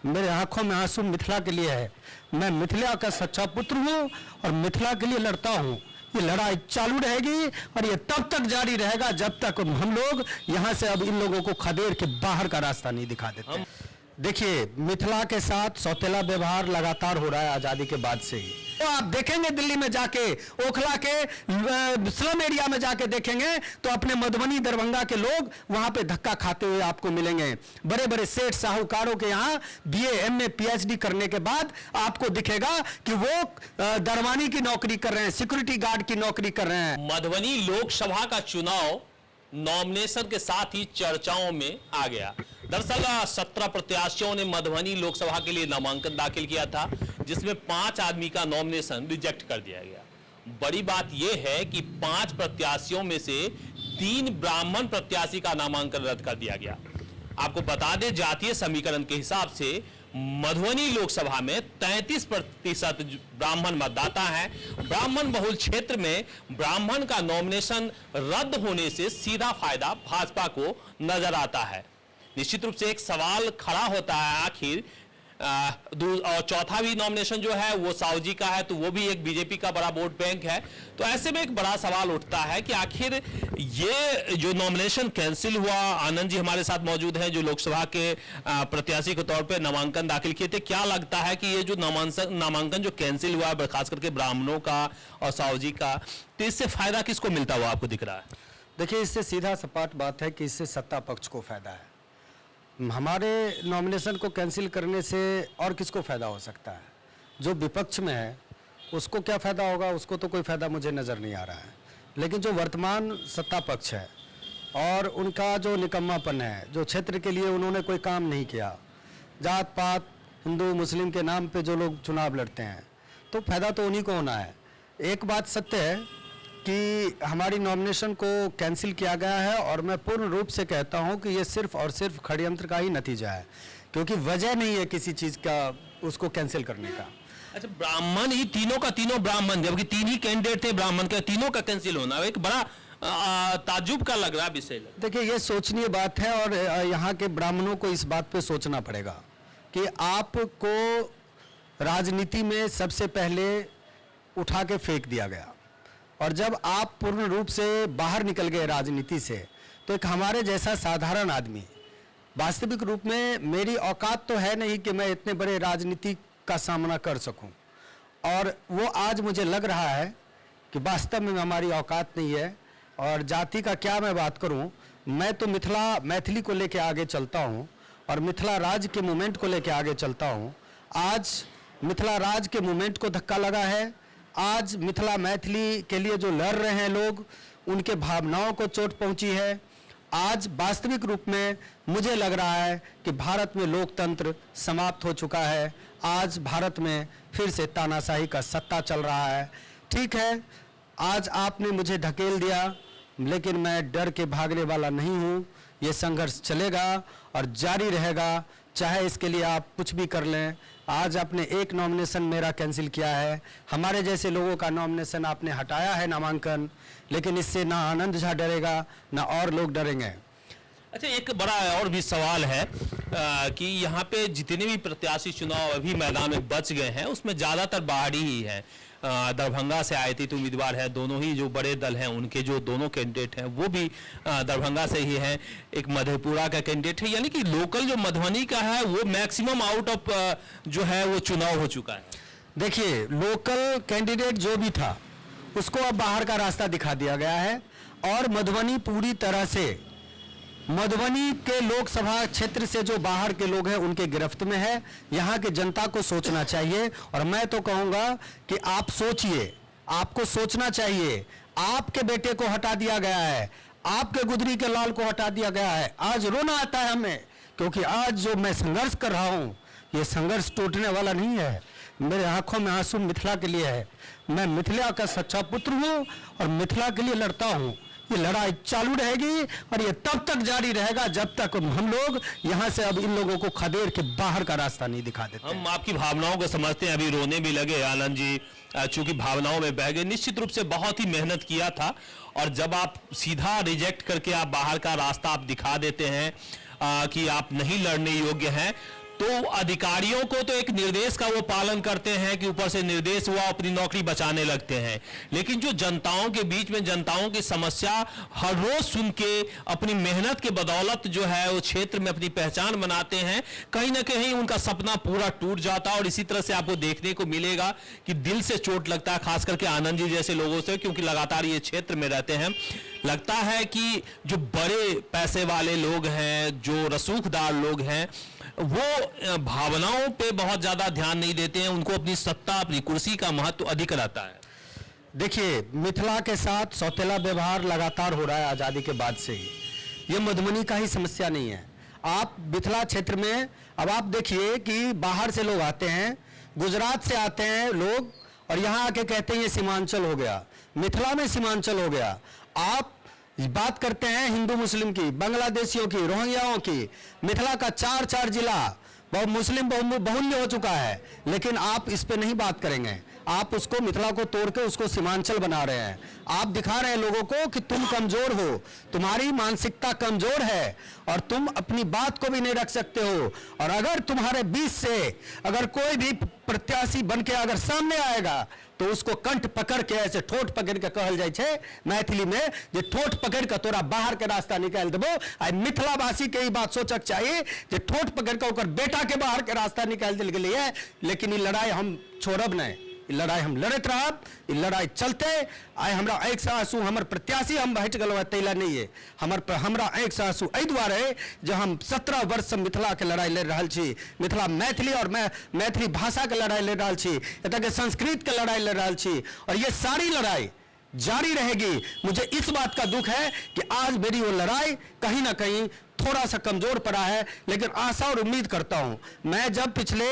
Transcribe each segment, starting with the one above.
मेरे आंखों में आंसू मिथिला के लिए है। मैं मिथिला का सच्चा पुत्र हूं और मिथिला के लिए लड़ता हूं। ये लड़ाई चालू रहेगी और ये तब तक जारी रहेगा जब तक हम लोग यहां से अब इन लोगों को खदेड़ के बाहर का रास्ता नहीं दिखा देते। देखिए, मिथिला के साथ सौतेला व्यवहार लगातार हो रहा है आजादी के बाद से ही। तो आप देखेंगे दिल्ली में जाके, ओखला के स्लम एरिया में जाके देखेंगे तो अपने मधुबनी दरभंगा के लोग वहां पे धक्का खाते हुए आपको मिलेंगे। बड़े बड़े सेठ साहूकारों के यहाँ बीए, एमए, पीएचडी करने के बाद आपको दिखेगा कि वो दरवानी की नौकरी कर रहे हैं, सिक्योरिटी गार्ड की नौकरी कर रहे हैं। मधुबनी लोकसभा का चुनाव नॉमिनेशन के साथ ही चर्चाओं में आ गया। दरअसल 17 प्रत्याशियों ने मधुबनी लोकसभा के लिए नामांकन दाखिल किया था, जिसमें 5 आदमी का नॉमिनेशन रिजेक्ट कर दिया गया। बड़ी बात यह है कि 5 प्रत्याशियों में से 3 ब्राह्मण प्रत्याशी का नामांकन रद्द कर दिया गया। आपको बता दें, जातीय समीकरण के हिसाब से मधुबनी लोकसभा में 33% ब्राह्मण मतदाता हैं। ब्राह्मण बहुल क्षेत्र में ब्राह्मण का नॉमिनेशन रद्द होने से सीधा फायदा भाजपा को नजर आता है। निश्चित रूप से एक सवाल खड़ा होता है, आखिर और चौथा भी नॉमिनेशन जो है वो साहू जी का है, तो वो भी एक बीजेपी का बड़ा वोट बैंक है। तो ऐसे में एक बड़ा सवाल उठता है कि आखिर ये जो नॉमिनेशन कैंसिल हुआ, आनंद जी हमारे साथ मौजूद हैं जो लोकसभा के प्रत्याशी के तौर पे नामांकन दाखिल किए थे। क्या लगता है कि ये जो नामांकन जो कैंसिल हुआ है, खास करके ब्राह्मणों का और साहू जी का, तो इससे फायदा किसको मिलता हुआ आपको दिख रहा है? देखिए, इससे सीधा सपाट बात है कि इससे सत्ता पक्ष को फायदा है। हमारे नॉमिनेशन को कैंसिल करने से और किसको फ़ायदा हो सकता है? जो विपक्ष में है उसको क्या फ़ायदा होगा? उसको तो कोई फ़ायदा मुझे नज़र नहीं आ रहा है। लेकिन जो वर्तमान सत्ता पक्ष है और उनका जो निकम्मापन है, जो क्षेत्र के लिए उन्होंने कोई काम नहीं किया, जात पात हिंदू मुस्लिम के नाम पे जो लोग चुनाव लड़ते हैं, तो फ़ायदा तो उन्हीं को होना है। एक बात सत्य है कि हमारी नॉमिनेशन को कैंसिल किया गया है और मैं पूर्ण रूप से कहता हूं कि ये सिर्फ और सिर्फ षड्यंत्र का ही नतीजा है, क्योंकि वजह नहीं है किसी चीज़ का उसको कैंसिल करने का। अच्छा, ब्राह्मण ही तीनों का तीनों ब्राह्मण, जबकि 3 ही कैंडिडेट थे ब्राह्मण के, तीनों का कैंसिल होना एक बड़ा ताज्जुब का लग रहा विषय। देखिए, ये सोचनीय बात है और यहाँ के ब्राह्मणों को इस बात पे सोचना पड़ेगा कि आपको राजनीति में सबसे पहले उठा के फेंक दिया गया और जब आप पूर्ण रूप से बाहर निकल गए राजनीति से, तो एक हमारे जैसा साधारण आदमी, वास्तविक रूप में मेरी औकात तो है नहीं कि मैं इतने बड़े राजनीति का सामना कर सकूं, और वो आज मुझे लग रहा है कि वास्तव में हमारी औकात नहीं है। और जाति का क्या मैं बात करूं, मैं तो मैथिली को लेके आगे चलता हूं और मिथिला राज के मूवमेंट को लेके आगे चलता हूं। आज मिथिला राज के मूवमेंट को धक्का लगा है। आज मिथिला मैथिली के लिए जो लड़ रहे हैं लोग, उनके भावनाओं को चोट पहुंची है। आज वास्तविक रूप में मुझे लग रहा है कि भारत में लोकतंत्र समाप्त हो चुका है। आज भारत में फिर से तानाशाही का सत्ता चल रहा है। ठीक है, आज आपने मुझे धकेल दिया, लेकिन मैं डर के भागने वाला नहीं हूँ। ये संघर्ष चलेगा और जारी रहेगा, चाहे इसके लिए आप कुछ भी कर लें। आज आपने एक नॉमिनेशन मेरा कैंसिल किया है, हमारे जैसे लोगों का नॉमिनेशन आपने हटाया है नामांकन, लेकिन इससे ना आनंद झा डरेगा ना और लोग डरेंगे। अच्छा, एक बड़ा और भी सवाल है कि यहाँ पे जितने भी प्रत्याशी चुनाव अभी मैदान में बच गए हैं उसमें ज़्यादातर बाहरी ही हैं। दरभंगा से आए थे तो उम्मीदवार है, दोनों ही जो बड़े दल हैं उनके जो दोनों कैंडिडेट हैं वो भी दरभंगा से ही हैं। एक मधेपुरा का कैंडिडेट है, यानी कि लोकल जो मधुबनी का है वो मैक्सिमम आउट ऑफ जो है वो चुनाव हो चुका है। देखिए, लोकल कैंडिडेट जो भी था उसको अब बाहर का रास्ता दिखा दिया गया है और मधुबनी पूरी तरह से, मधुबनी के लोकसभा क्षेत्र से जो बाहर के लोग हैं उनके गिरफ्त में है। यहाँ की जनता को सोचना चाहिए और मैं तो कहूँगा कि आप सोचिए, आपको सोचना चाहिए। आपके बेटे को हटा दिया गया है, आपके गुदरी के लाल को हटा दिया गया है। आज रोना आता है हमें, क्योंकि आज जो मैं संघर्ष कर रहा हूँ ये संघर्ष टूटने वाला नहीं है। मेरे आंखों में आंसू मिथिला के लिए है। मैं मिथिला का सच्चा पुत्र हूँ और मिथिला के लिए लड़ता हूँ। ये लड़ाई चालू रहेगी और ये तब तक जारी रहेगा जब तक हम लोग यहाँ से अब इन लोगों को खदेड़ के बाहर का रास्ता नहीं दिखा देते। हम आपकी भावनाओं को समझते हैं, अभी रोने भी लगे आनंद जी, चूंकि भावनाओं में बह गए। निश्चित रूप से बहुत ही मेहनत किया था और जब आप सीधा रिजेक्ट करके आप बाहर का रास्ता आप दिखा देते हैं कि आप नहीं लड़ने योग्य हैं, तो अधिकारियों को तो एक निर्देश का वो पालन करते हैं कि ऊपर से निर्देश हुआ अपनी नौकरी बचाने लगते हैं, लेकिन जो जनताओं के बीच में जनताओं की समस्या हर रोज सुन के अपनी मेहनत के बदौलत जो है वो क्षेत्र में अपनी पहचान बनाते हैं, कहीं ना कहीं उनका सपना पूरा टूट जाता है। और इसी तरह से आपको देखने को मिलेगा कि दिल से चोट लगता है, खास करके आनंद जी जैसे लोगों से, क्योंकि लगातार ये क्षेत्र में रहते हैं। लगता है कि जो बड़े पैसे वाले लोग हैं, जो रसूखदार लोग हैं, वो भावनाओं पे बहुत ज्यादा ध्यान नहीं देते हैं, उनको अपनी सत्ता, अपनी कुर्सी का महत्व अधिक रहता है। देखिए, मिथिला के साथ सौतेला व्यवहार लगातार हो रहा है आज़ादी के बाद से ही। ये मधुबनी का ही समस्या नहीं है। आप मिथिला क्षेत्र में अब आप देखिए कि बाहर से लोग आते हैं, गुजरात से आते हैं लोग, और यहाँ आके कहते हैं ये सीमांचल हो गया, मिथिला में सीमांचल हो गया। आप बात करते हैं हिंदू मुस्लिम की, बांग्लादेशियों की, रोहिंग्याओं की। मिथिला का 4 जिला बहुत मुस्लिम बहुल्य हो चुका है, लेकिन आप इस पे नहीं बात करेंगे। आप उसको, मिथिला को तोड़ के उसको सीमांचल बना रहे हैं। आप दिखा रहे हैं लोगों को कि तुम कमजोर हो, तुम्हारी मानसिकता कमजोर है और तुम अपनी बात को भी नहीं रख सकते हो। और अगर तुम्हारे बीच से अगर कोई भी प्रत्याशी बन के अगर सामने आएगा तो उसको कंठ पकड़ के, ऐसे ठोट पकड़ के कहल जाए छे मैथिली में, जे ठोट पकड़ के तोरा बाहर के रास्ता निकाल देबो। आई मिथिलावासी के ई बात सोचक चाहिए जे ठोट पकड़ के ओकर बेटा के बाहर के रास्ता निकाल दिल गेलिए, लेकिन ये लड़ाई हम छोड़ब नहीं। ई लड़ाई हम लड़त रहब, ई लड़ाई चलते। आइ हमरा आँखि से आंसू, हमर प्रत्याशी हम हट गल तैला नहीं है। हमरा आँखि से आंसू एहि दुआरे जे हम 17 वर्ष से मिथिला के लड़ाई लड़ रहा छी, मिथिला मैथिली और मैथिली भाषा के लड़ाई लड़ रहा छी, एतऽ के संस्कृत के लड़ाई लड़ रहा छी, और ये सारी लड़ाई जारी रहेगी। मुझे इस बात का दुख है कि आज मेरी वो लड़ाई कहीं ना कहीं थोड़ा सा कमजोर पड़ा है, लेकिन आशा और उम्मीद करता हूं। मैं जब पिछले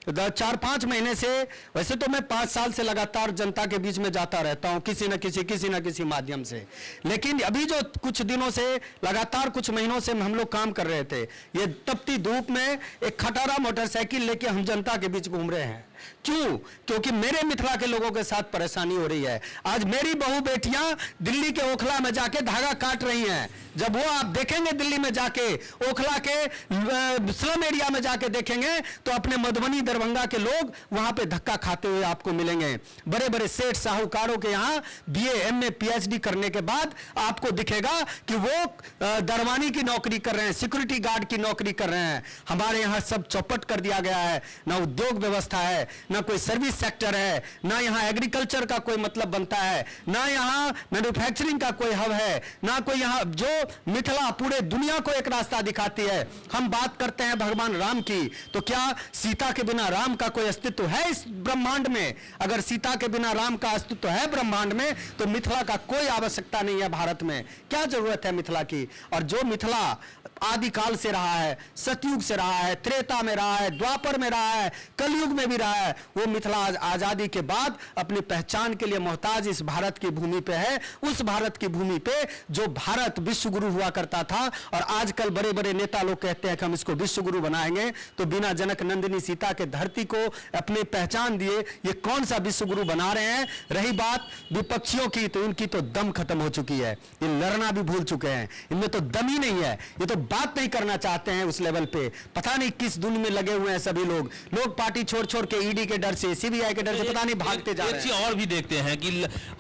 4-5 महीने से, वैसे तो मैं 5 साल से लगातार जनता के बीच में जाता रहता हूं किसी न किसी माध्यम से, लेकिन अभी जो कुछ दिनों से लगातार कुछ महीनों से हम लोग काम कर रहे थे, ये तपती धूप में एक खटारा मोटरसाइकिल लेके हम जनता के बीच घूम रहे हैं। क्यों? क्योंकि मेरे मिथिला के लोगों के साथ परेशानी हो रही है। आज मेरी बहू बेटियां दिल्ली के ओखला में जाके धागा काट रही हैं। जब वो आप देखेंगे दिल्ली में जाके, ओखला के स्लम एरिया में जाके देखेंगे, तो अपने मधुबनी दरभंगा के लोग वहां पे धक्का खाते हुए आपको मिलेंगे। बड़े बड़े सेठ साहूकारों के यहाँ BA MA PhD करने के बाद आपको दिखेगा कि वो दरवानी की नौकरी कर रहे हैं, सिक्योरिटी गार्ड की नौकरी कर रहे हैं। हमारे यहाँ सब चौपट कर दिया गया है, ना उद्योग व्यवस्था है, ना कोई सर्विस सेक्टर है, ना यहाँ एग्रीकल्चर का कोई मतलब बनता है, ना यहाँ मैन्युफैक्चरिंग का कोई हब है, ना कोई यहाँ, जो मिथिला पूरे दुनिया को एक रास्ता दिखाती है। हम बात करते हैं भगवान राम की, तो क्या सीता के बिना राम का कोई अस्तित्व है इस ब्रह्मांड में? अगर सीता के बिना राम का अस्तित्व है ब्रह्मांड में, तो मिथिला का कोई आवश्यकता नहीं है भारत में। क्या जरूरत है मिथिला की? और जो मिथिला आदिकाल से रहा है, सतयुग से रहा है, त्रेता में रहा है, द्वापर में रहा है, कलयुग में भी रहा है, वो मिथिला आजादी के बाद अपनी पहचान के लिए मोहताज इस भारत की भूमि पे है। उस भारत की भूमि पे जो भारत विश्व गुरु हुआ करता था, और आजकल बड़े बड़े नेता लोग कहते हैं कि हम इसको विश्व गुरु बनाएंगे, तो बिना जनक नंदिनी सीता के धरती को अपनी पहचान दिए ये कौन सा विश्व गुरु बना रहे हैं? रही बात विपक्षियों की, तो इनकी तो दम खत्म हो चुकी है, ये लड़ना भी भूल चुके हैं, इनमें तो दम ही नहीं है, ये तो बात नहीं करना चाहते हैं उस लेवल पे। पता नहीं किस धुन में लगे हुए हैं सभी लोग पार्टी छोड़ छोड़ के ईडी के डर से, CBI के डर से पता नहीं भागते जा रहे हैं। एक चीज और भी देखते हैं कि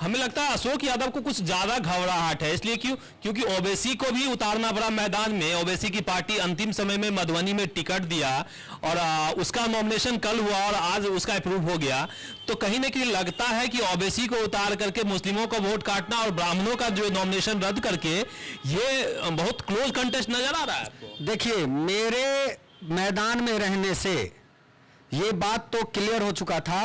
हमें लगता है अशोक यादव को कुछ ज्यादा घबराहट है, इसलिए क्योंकि ओबीसी को भी उतारना पड़ा मैदान में। ओबीसी की पार्टी अंतिम समय में मधुबनी में टिकट दिया और उसका नॉमिनेशन कल हुआ और आज उसका अप्रूव हो गया, तो कहीं ना कहीं लगता है कि ओबीसी को उतार करके मुस्लिमों को वोट काटना और ब्राह्मणों का जो नॉमिनेशन रद्द करके ये बहुत क्लोज कंटेस्ट नजर आ रहा है आपको। देखिए, मेरे मैदान में रहने से ये बात तो क्लियर हो चुका था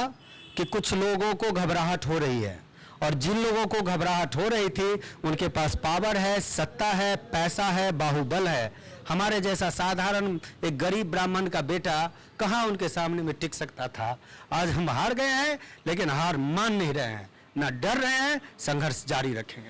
कि कुछ लोगों को घबराहट हो रही है, और जिन लोगों को घबराहट हो रही थी उनके पास पावर है, सत्ता है, पैसा है, बाहुबल है। हमारे जैसा साधारण एक गरीब ब्राह्मण का बेटा कहाँ उनके सामने में टिक सकता था? आज हम हार गए हैं, लेकिन हार मान नहीं रहे हैं, ना डर रहे हैं, संघर्ष जारी रखेंगे।